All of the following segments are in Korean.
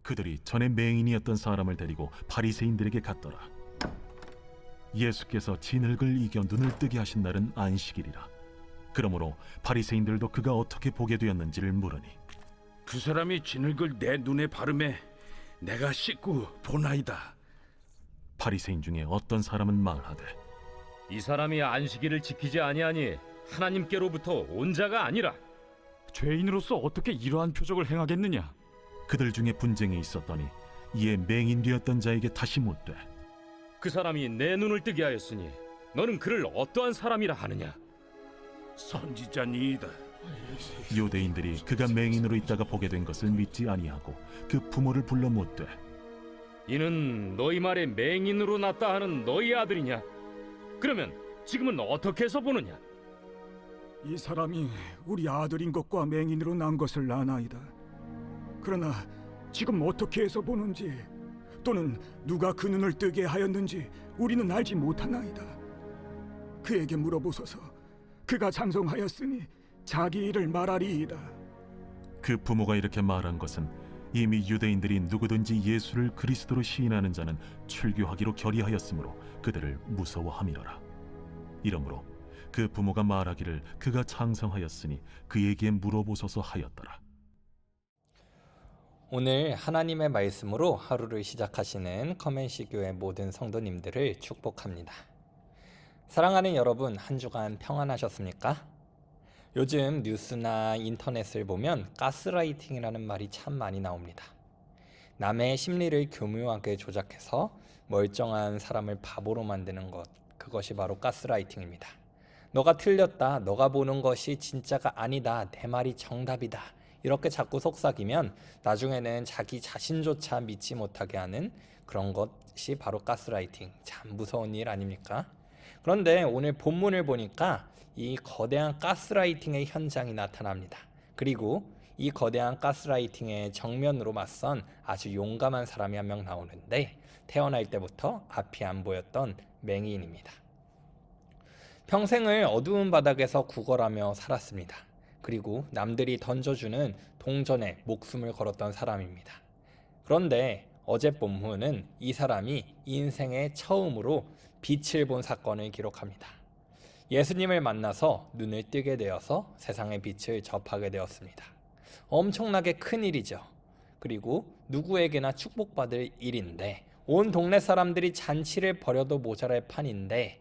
그들이 전에 맹인이었던 사람을 데리고 바리새인들에게 갔더라. 예수께서 진흙을 이겨 눈을 뜨게 하신 날은 안식일이라. 그러므로 바리새인들도 그가 어떻게 보게 되었는지를 물으니, 그 사람이 진흙을 내 눈에 바르매 내가 씻고 보나이다. 바리새인 중에 어떤 사람은 말하되, 이 사람이 안식일을 지키지 아니하니 하나님께로부터 온 자가 아니라. 죄인으로서 어떻게 이러한 표적을 행하겠느냐? 그들 중에 분쟁이 있었더니 이에 맹인 되었던 자에게 다시 묻되, 그 사람이 내 눈을 뜨게 하였으니 너는 그를 어떠한 사람이라 하느냐? 선지자니이다. 유대인들이 그가 맹인으로 있다가 보게 된 것을 믿지 아니하고 그 부모를 불러 묻되, 이는 너희 말에 맹인으로 났다 하는 너희 아들이냐? 그러면 지금은 어떻게 해서 보느냐? 이 사람이 우리 아들인 것과 맹인으로 난 것을 아나이다. 그러나 지금 어떻게 해서 보는지 또는 누가 그 눈을 뜨게 하였는지 우리는 알지 못하나이다. 그에게 물어보소서. 그가 장성하였으니 자기 일을 말하리이다. 그 부모가 이렇게 말한 것은 이미 유대인들이 누구든지 예수를 그리스도로 시인하는 자는 출교하기로 결의하였으므로 그들을 무서워함이로라. 이러므로 그 부모가 말하기를 그가 장성하였으니 그에게 물어보소서 하였더라. 오늘 하나님의 말씀으로 하루를 시작하시는 커맨시 교회 모든 성도님들을 축복합니다. 사랑하는 여러분, 한 주간 평안하셨습니까? 요즘 뉴스나 인터넷을 보면 가스라이팅이라는 말이 참 많이 나옵니다. 남의 심리를 교묘하게 조작해서 멀쩡한 사람을 바보로 만드는 것, 그것이 바로 가스라이팅입니다. 너가 틀렸다, 너가 보는 것이 진짜가 아니다, 내 말이 정답이다, 이렇게 자꾸 속삭이면 나중에는 자기 자신조차 믿지 못하게 하는 그런 것이 바로 가스라이팅. 참 무서운 일 아닙니까? 그런데 오늘 본문을 보니까 이 거대한 가스라이팅의 현장이 나타납니다. 그리고 이 거대한 가스라이팅의 정면으로 맞선 아주 용감한 사람이 한 명 나오는데, 태어날 때부터 앞이 안 보였던 맹인입니다. 평생을 어두운 바닥에서 구걸하며 살았습니다. 그리고 남들이 던져주는 동전에 목숨을 걸었던 사람입니다. 그런데 어제 본문은 이 사람이 인생의 처음으로 빛을 본 사건을 기록합니다. 예수님을 만나서 눈을 뜨게 되어서 세상의 빛을 접하게 되었습니다. 엄청나게 큰 일이죠. 그리고 누구에게나 축복받을 일인데, 온 동네 사람들이 잔치를 벌여도 모자랄 판인데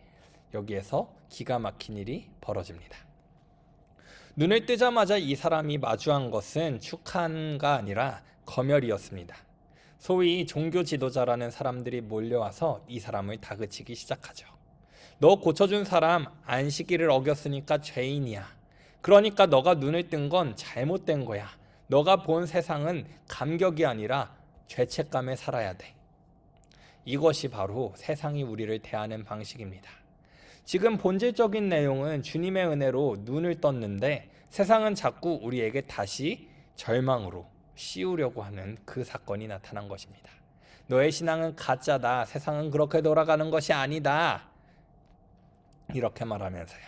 여기에서 기가 막힌 일이 벌어집니다. 눈을 뜨자마자 이 사람이 마주한 것은 축한가 아니라 검열이었습니다. 소위 종교 지도자라는 사람들이 몰려와서 이 사람을 다그치기 시작하죠. 너 고쳐준 사람 안식일을 어겼으니까 죄인이야. 그러니까 너가 눈을 뜬 건 잘못된 거야. 너가 본 세상은 감격이 아니라 죄책감에 살아야 돼. 이것이 바로 세상이 우리를 대하는 방식입니다. 지금 본질적인 내용은 주님의 은혜로 눈을 떴는데 세상은 자꾸 우리에게 다시 절망으로 씌우려고 하는 그 사건이 나타난 것입니다. 너의 신앙은 가짜다. 세상은 그렇게 돌아가는 것이 아니다. 이렇게 말하면서요.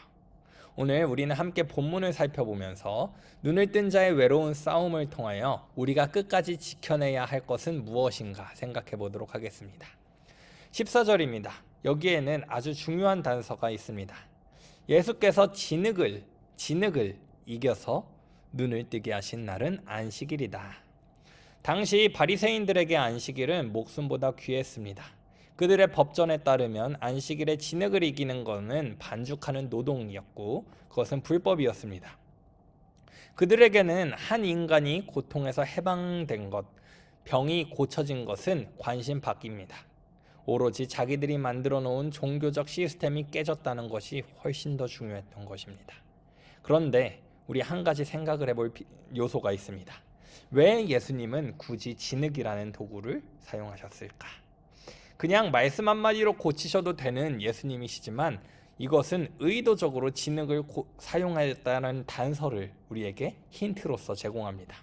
오늘 우리는 함께 본문을 살펴보면서 눈을 뜬 자의 외로운 싸움을 통하여 우리가 끝까지 지켜내야 할 것은 무엇인가 생각해 보도록 하겠습니다. 14절입니다. 여기에는 아주 중요한 단서가 있습니다. 예수께서 진흙을 이겨서 눈을 뜨게 하신 날은 안식일이다. 당시 바리새인들에게 안식일은 목숨보다 귀했습니다. 그들의 법전에 따르면 안식일에 진흙을 이기는 것은 반죽하는 노동이었고 그것은 불법이었습니다. 그들에게는 한 인간이 고통에서 해방된 것, 병이 고쳐진 것은 관심 밖입니다. 오로지 자기들이 만들어 놓은 종교적 시스템이 깨졌다는 것이 훨씬 더 중요했던 것입니다. 그런데 우리 한 가지 생각을 해볼 요소가 있습니다. 왜 예수님은 굳이 진흙이라는 도구를 사용하셨을까? 그냥 말씀 한마디로 고치셔도 되는 예수님이시지만 이것은 의도적으로 진흙을 사용하였다는 단서를 우리에게 힌트로서 제공합니다.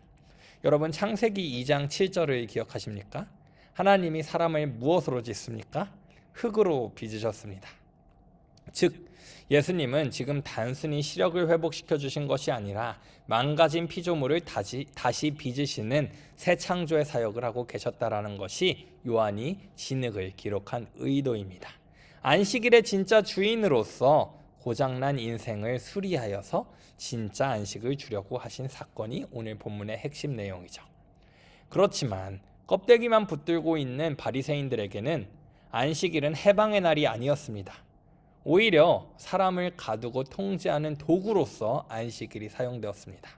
여러분 창세기 2장 7절을 기억하십니까? 하나님이 사람을 무엇으로 짓습니까? 흙으로 빚으셨습니다. 즉 예수님은 지금 단순히 시력을 회복시켜 주신 것이 아니라 망가진 피조물을 다시 빚으시는 새 창조의 사역을 하고 계셨다라는 것이 요한이 진흙을 기록한 의도입니다. 안식일의 진짜 주인으로서 고장난 인생을 수리하여서 진짜 안식을 주려고 하신 사건이 오늘 본문의 핵심 내용이죠. 그렇지만 껍데기만 붙들고 있는 바리새인들에게는 안식일은 해방의 날이 아니었습니다. 오히려 사람을 가두고 통제하는 도구로서 안식일이 사용되었습니다.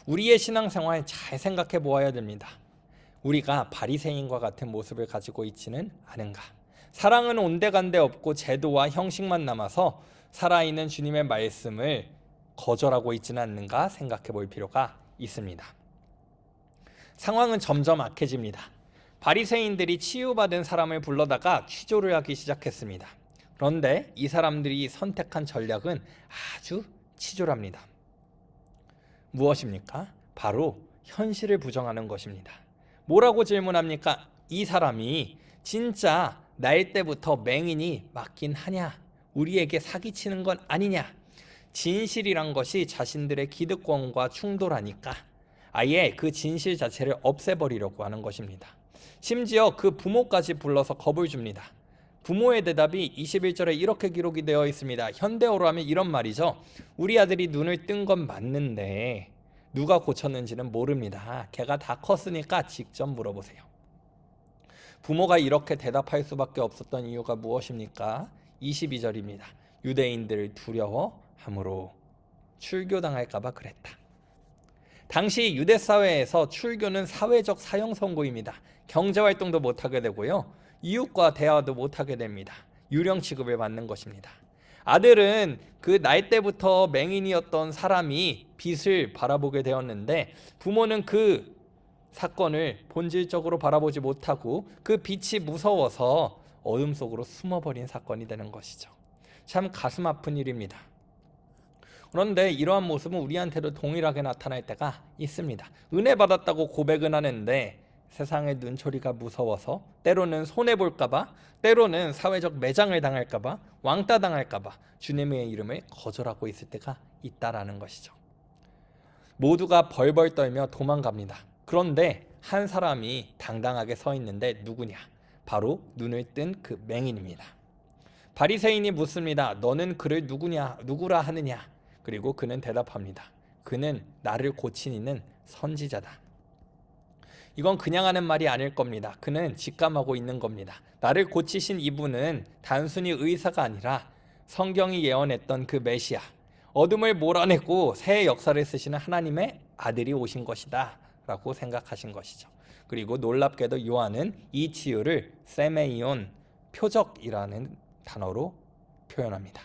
우리의 신앙생활 잘 생각해 보아야 됩니다. 우리가 바리새인과 같은 모습을 가지고 있지는 않은가? 사랑은 온데간데 없고 제도와 형식만 남아서 살아있는 주님의 말씀을 거절하고 있지는 않는가 생각해 볼 필요가 있습니다. 상황은 점점 악해집니다. 바리새인들이 치유받은 사람을 불러다가 취조를 하기 시작했습니다. 그런데 이 사람들이 선택한 전략은 아주 치졸합니다. 무엇입니까? 바로 현실을 부정하는 것입니다. 뭐라고 질문합니까? 이 사람이 진짜 날 때부터 맹인이 맞긴 하냐? 우리에게 사기치는 건 아니냐? 진실이란 것이 자신들의 기득권과 충돌하니까 아예 그 진실 자체를 없애버리려고 하는 것입니다. 심지어 그 부모까지 불러서 겁을 줍니다. 부모의 대답이 21절에 이렇게 기록이 되어 있습니다. 현대어로 하면 이런 말이죠. 우리 아들이 눈을 뜬 건 맞는데 누가 고쳤는지는 모릅니다. 걔가 다 컸으니까 직접 물어보세요. 부모가 이렇게 대답할 수밖에 없었던 이유가 무엇입니까? 22절입니다. 유대인들을 두려워함으로 출교당할까 봐 그랬다. 당시 유대 사회에서 출교는 사회적 사형 선고입니다. 경제활동도 못하게 되고요. 이웃과 대화도 못하게 됩니다. 유령 취급을 받는 것입니다. 아들은 그 날 때부터 맹인이었던 사람이 빛을 바라보게 되었는데 부모는 그 사건을 본질적으로 바라보지 못하고 그 빛이 무서워서 어둠 속으로 숨어버린 사건이 되는 것이죠. 참 가슴 아픈 일입니다. 그런데 이러한 모습은 우리한테도 동일하게 나타날 때가 있습니다. 은혜 받았다고 고백은 하는데 세상의 눈초리가 무서워서 때로는 손해볼까봐, 때로는 사회적 매장을 당할까봐, 왕따 당할까봐 주님의 이름을 거절하고 있을 때가 있다라는 것이죠. 모두가 벌벌 떨며 도망갑니다. 그런데 한 사람이 당당하게 서 있는데 누구냐? 바로 눈을 뜬 그 맹인입니다. 바리새인이 묻습니다. 너는 그를 누구라 하느냐? 그리고 그는 대답합니다. 그는 나를 고친 이는 선지자다. 이건 그냥 하는 말이 아닐 겁니다. 그는 직감하고 있는 겁니다. 나를 고치신 이분은 단순히 의사가 아니라 성경이 예언했던 그 메시아, 어둠을 몰아내고 새 역사를 쓰시는 하나님의 아들이 오신 것이다 라고 생각하신 것이죠. 그리고 놀랍게도 요한은 이 치유를 세메이온, 표적이라는 단어로 표현합니다.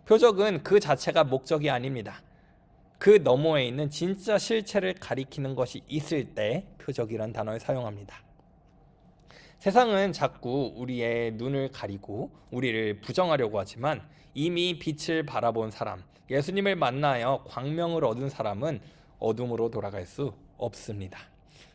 표적은 그 자체가 목적이 아닙니다. 그 너머에 있는 진짜 실체를 가리키는 것이 있을 때 표적이란 단어를 사용합니다. 세상은 자꾸 우리의 눈을 가리고 우리를 부정하려고 하지만 이미 빛을 바라본 사람, 예수님을 만나여 광명을 얻은 사람은 어둠으로 돌아갈 수 없습니다.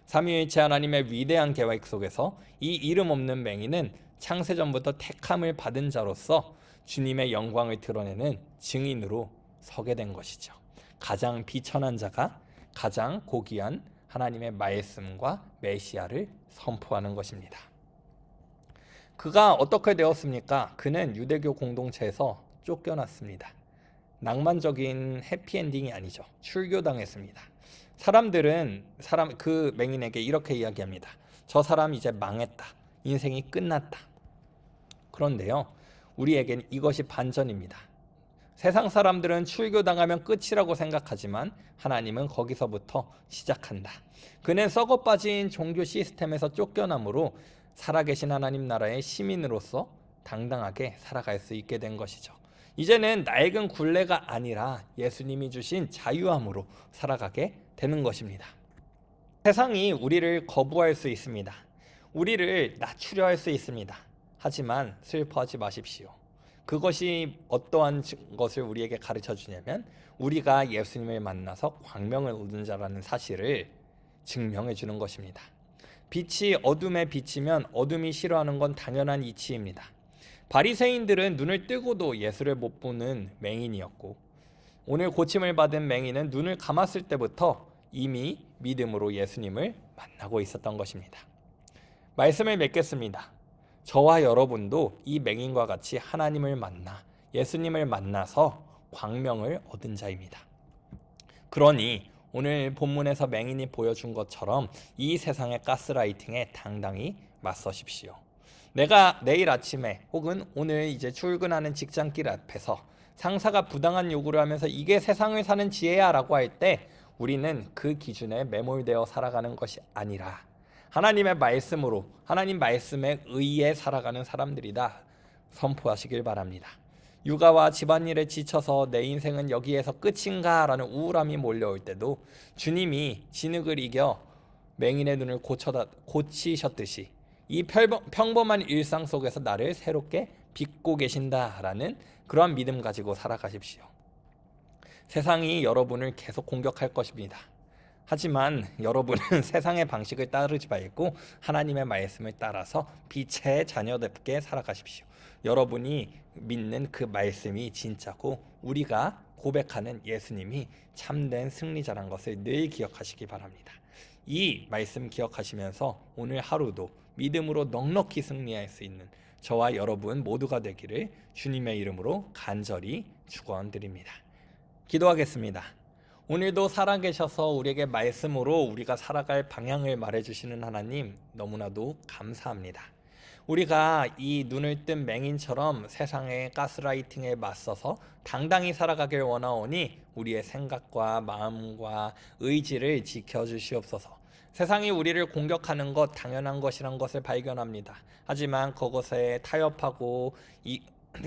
삼위일체 하나님의 위대한 계획 속에서 이 이름 없는 맹인은 창세전부터 택함을 받은 자로서 주님의 영광을 드러내는 증인으로 서게 된 것이죠. 가장 비천한 자가 가장 고귀한 하나님의 말씀과 메시아를 선포하는 것입니다. 그가 어떻게 되었습니까? 그는 유대교 공동체에서 쫓겨났습니다. 낭만적인 해피엔딩이 아니죠. 출교당했습니다. 사람들은 그 맹인에게 이렇게 이야기합니다. 저 사람 이제 망했다. 인생이 끝났다. 그런데요, 우리에겐 이것이 반전입니다. 세상 사람들은 출교당하면 끝이라고 생각하지만 하나님은 거기서부터 시작한다. 그는 썩어 빠진 종교 시스템에서 쫓겨남으로 살아계신 하나님 나라의 시민으로서 당당하게 살아갈 수 있게 된 것이죠. 이제는 낡은 굴레가 아니라 예수님이 주신 자유함으로 살아가게 되는 것입니다. 세상이 우리를 거부할 수 있습니다. 우리를 낮추려 할 수 있습니다. 하지만 슬퍼하지 마십시오. 그것이 어떠한 것을 우리에게 가르쳐 주냐면 우리가 예수님을 만나서 광명을 얻은 자라는 사실을 증명해 주는 것입니다. 빛이 어둠에 비치면 어둠이 싫어하는 건 당연한 이치입니다. 바리새인들은 눈을 뜨고도 예수를 못 보는 맹인이었고 오늘 고침을 받은 맹인은 눈을 감았을 때부터 이미 믿음으로 예수님을 만나고 있었던 것입니다. 말씀을 맺겠습니다. 저와 여러분도 이 맹인과 같이 하나님을 만나 예수님을 만나서 광명을 얻은 자입니다. 그러니 오늘 본문에서 맹인이 보여준 것처럼 이 세상의 가스라이팅에 당당히 맞서십시오. 내가 내일 아침에 혹은 오늘 이제 출근하는 직장길 앞에서 상사가 부당한 요구를 하면서 이게 세상을 사는 지혜야 라고 할 때 우리는 그 기준에 매몰되어 살아가는 것이 아니라 하나님의 말씀으로 하나님 말씀에 의해 살아가는 사람들이다 선포하시길 바랍니다. 육아와 집안일에 지쳐서 내 인생은 여기에서 끝인가 라는 우울함이 몰려올 때도 주님이 진흙을 이겨 맹인의 눈을 고치셨듯이 이 평범한 일상 속에서 나를 새롭게 빚고 계신다라는 그러한 믿음 가지고 살아가십시오. 세상이 여러분을 계속 공격할 것입니다. 하지만 여러분은 세상의 방식을 따르지 말고 하나님의 말씀을 따라서 빛의 자녀답게 살아가십시오. 여러분이 믿는 그 말씀이 진짜고 우리가 고백하는 예수님이 참된 승리자란 것을 늘 기억하시기 바랍니다. 이 말씀 기억하시면서 오늘 하루도 믿음으로 넉넉히 승리할 수 있는 저와 여러분 모두가 되기를 주님의 이름으로 간절히 축원드립니다. 기도하겠습니다. 오늘도 살아계셔서 우리에게 말씀으로 우리가 살아갈 방향을 말해주시는 하나님 너무나도 감사합니다. 우리가 이 눈을 뜬 맹인처럼 세상의 가스라이팅에 맞서서 당당히 살아가길 원하오니 우리의 생각과 마음과 의지를 지켜주시옵소서. 세상이 우리를 공격하는 것 당연한 것이란 것을 발견합니다. 하지만 그것에 타협하고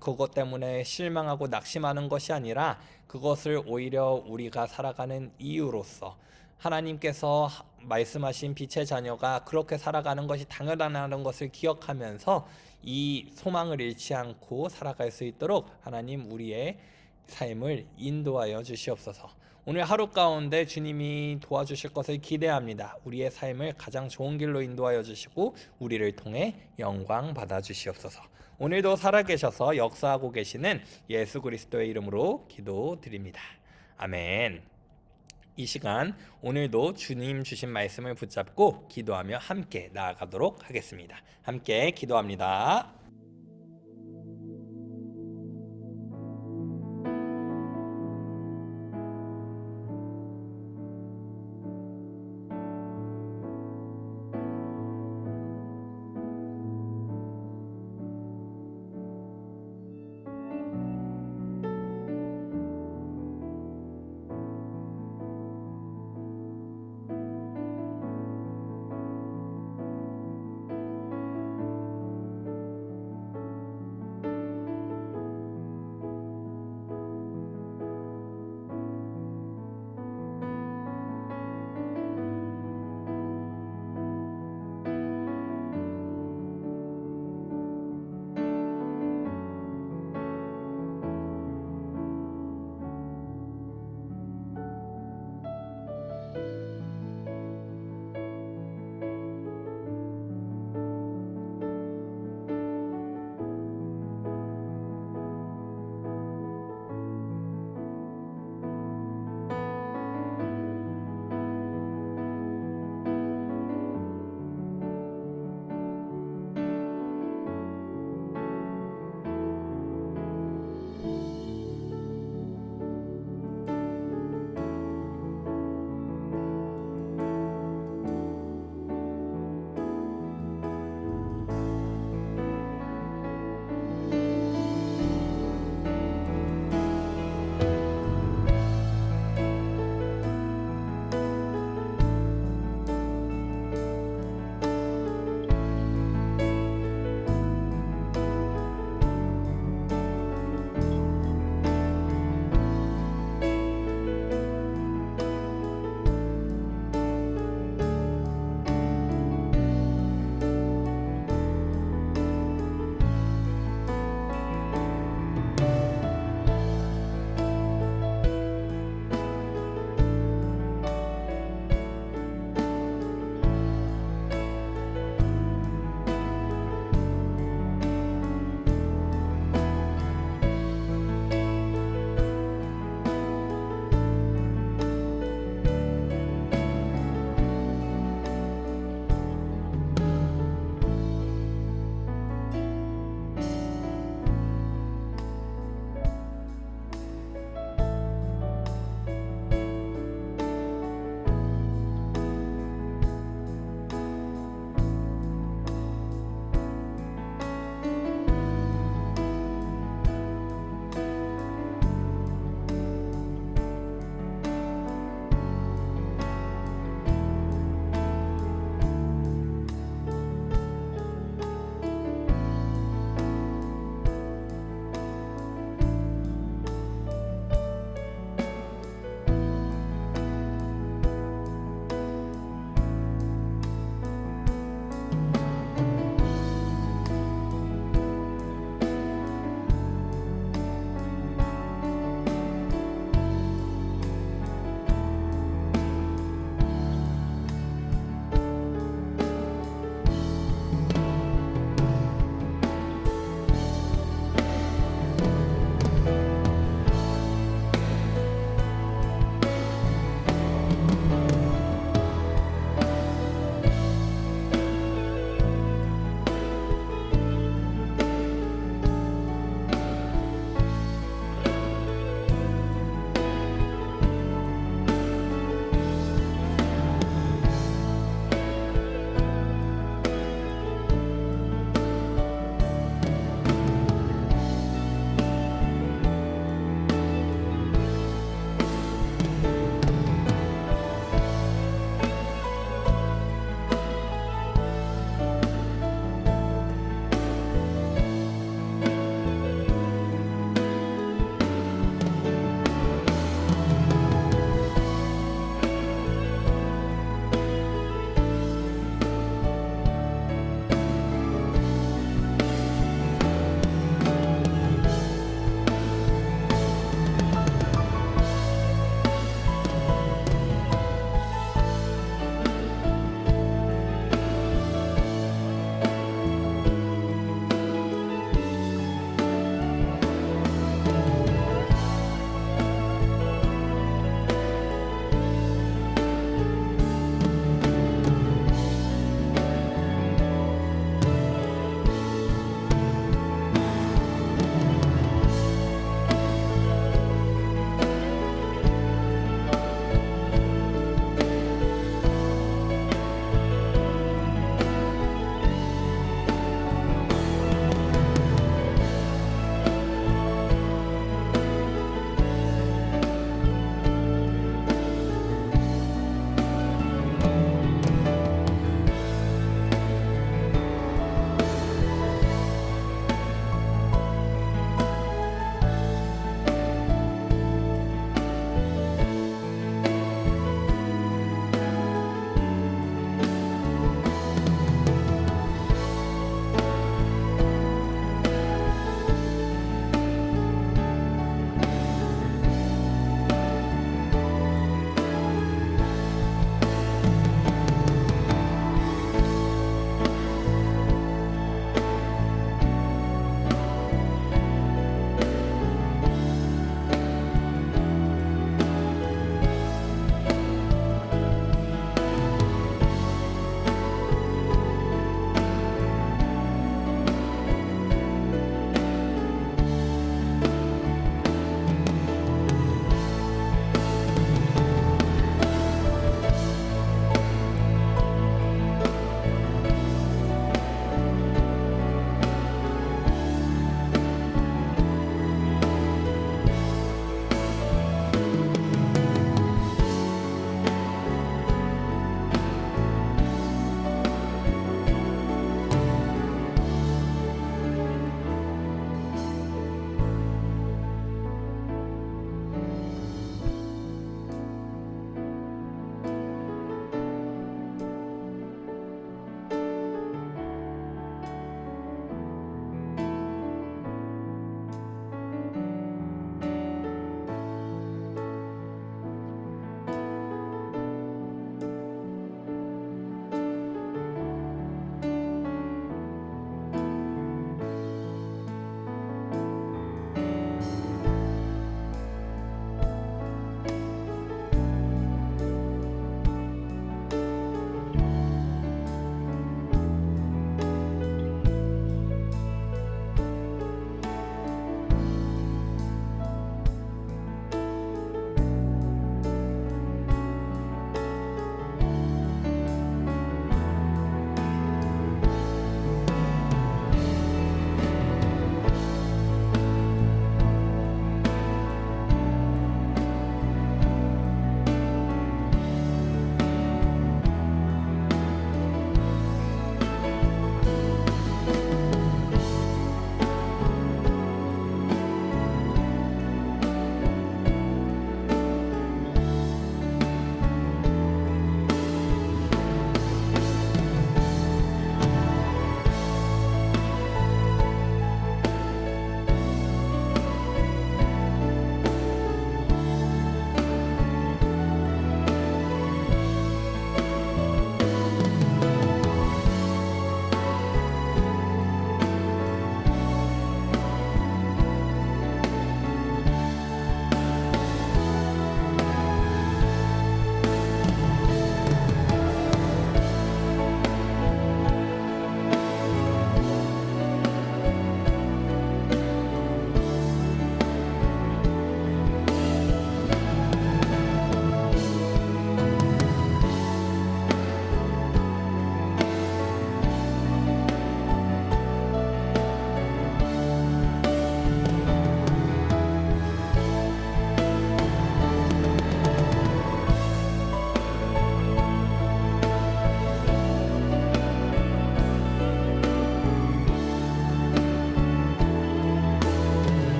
그것 때문에 실망하고 낙심하는 것이 아니라 그것을 오히려 우리가 살아가는 이유로서 하나님께서 말씀하신 빛의 자녀가 그렇게 살아가는 것이 당연하다는 것을 기억하면서 이 소망을 잃지 않고 살아갈 수 있도록 하나님 우리의 삶을 인도하여 주시옵소서. 오늘 하루 가운데 주님이 도와주실 것을 기대합니다. 우리의 삶을 가장 좋은 길로 인도하여 주시고 우리를 통해 영광 받아 주시옵소서. 오늘도 살아계셔서 역사하고 계시는 예수 그리스도의 이름으로 기도드립니다. 아멘. 이 시간 오늘도 주님 주신 말씀을 붙잡고 기도하며 함께 나아가도록 하겠습니다. 함께 기도합니다.